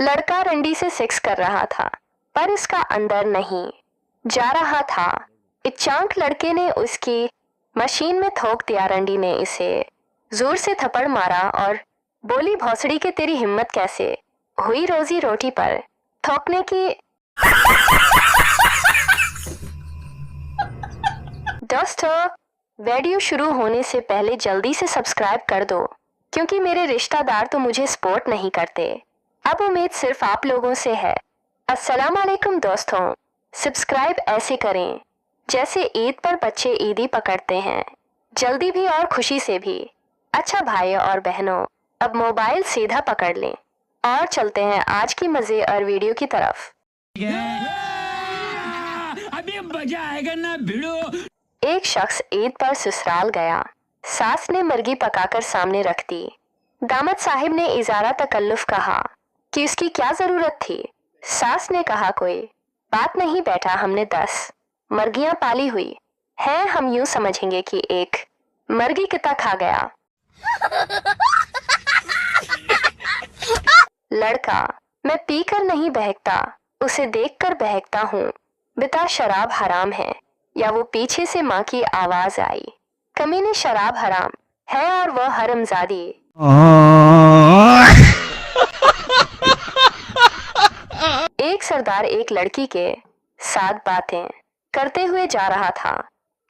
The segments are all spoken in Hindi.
लड़का रंडी से सेक्स कर रहा था, पर इसका अंदर नहीं जा रहा था। इच्चांक लड़के ने उसकी मशीन में थोक दिया। रंडी ने इसे जोर से थप्पड़ मारा और बोली, भौसड़ी के तेरी हिम्मत कैसे हुई रोजी रोटी पर थोकने की। दोस्तों, वीडियो शुरू होने से पहले जल्दी से सब्सक्राइब कर दो, क्योंकि मेरे रिश्तेदार तो मुझे सपोर्ट नहीं करते। अब उम्मीद सिर्फ आप लोगों से है। अस्सलाम वालेकुम दोस्तों, सब्सक्राइब ऐसे करें जैसे ईद पर बच्चे ईदी पकड़ते हैं, जल्दी भी और खुशी से भी। अच्छा भाइयों और बहनों, अब मोबाइल सीधा पकड़ लें और चलते हैं आज की मजे और वीडियो की तरफ। अभी मजा आएगा ना भिड़ो। एक शख्स ईद पर ससुराल गया। सास ने मुर्गी पकाकर सामने रख दी। दामाद साहिब ने इजारा तकल्लुफ कहा कि उसकी क्या जरूरत थी। सास ने कहा, कोई बात नहीं बेटा, हमने 10 मुर्गियां पाली हुई हैं, हम यूं समझेंगे कि एक मुर्गी कितना खा गया। लड़का, मैं पीकर नहीं बहकता, उसे देखकर बहकता हूँ। बेटा शराब हराम है। या वो पीछे से माँ की आवाज आई, कमीने शराब हराम है और वह हरमजादी। एक सरदार एक लड़की के साथ बातें करते हुए जा रहा था।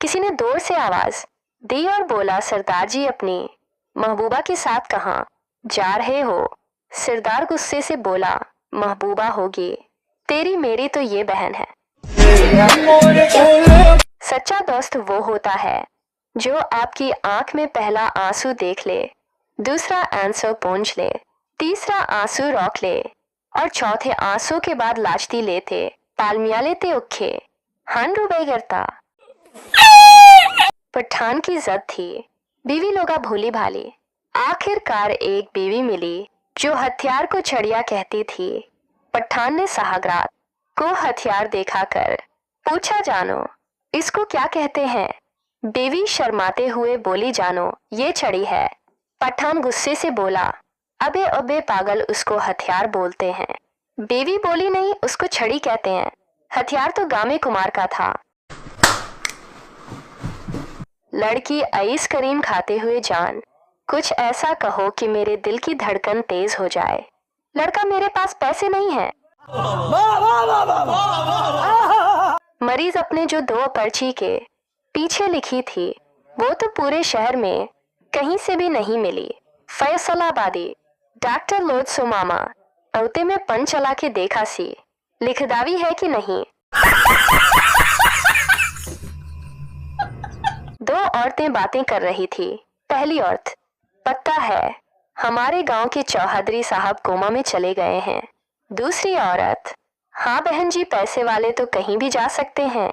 किसी ने दूर से आवाज दी और बोला, सरदार जी अपनी महबूबा के साथ कहाँ जा रहे हो? सरदार गुस्से से बोला, महबूबा होगी तेरी मेरी तो ये बहन है। सच्चा दोस्त वो होता है जो आपकी आंख में पहला आंसू देख ले, दूसरा आंसू पूंछ ले, तीसरा आंसू रोक ले और चौथे आंसू के बाद लाजती लेते पालमिया लेते उखे हन रुबई करता। पठान की जद थी, बीवी लोगा भूली भाली। आखिरकार एक बीवी मिली जो हथियार को छड़िया कहती थी। पठान ने सहागरात को हथियार देखा कर पूछा, जानो इसको क्या कहते हैं? बीवी शर्माते हुए बोली, जानो ये छड़ी है। पठान गुस्से से बोला, अबे अबे पागल, उसको हथियार बोलते हैं। बीवी बोली, नहीं उसको छड़ी कहते हैं, हथियार तो गामे कुमार का था। लड़की, आइस करीम खाते हुए, जान कुछ ऐसा कहो कि मेरे दिल की धड़कन तेज हो जाए। लड़का, मेरे पास पैसे नहीं है। मरीज अपने जो 2 पर्ची के पीछे लिखी थी वो तो पूरे शहर में कहीं से भी नहीं मिली। फैसलाबादी डॉक्टर लोद सुमामा औते में पन चला के देखा सी, लिखदावी है कि नहीं। 2 औरतें बातें कर रही थी। पहली औरत, पता है हमारे गांव के चौहदरी साहब कोमा में चले गए हैं। दूसरी औरत, हाँ बहन जी, पैसे वाले तो कहीं भी जा सकते हैं।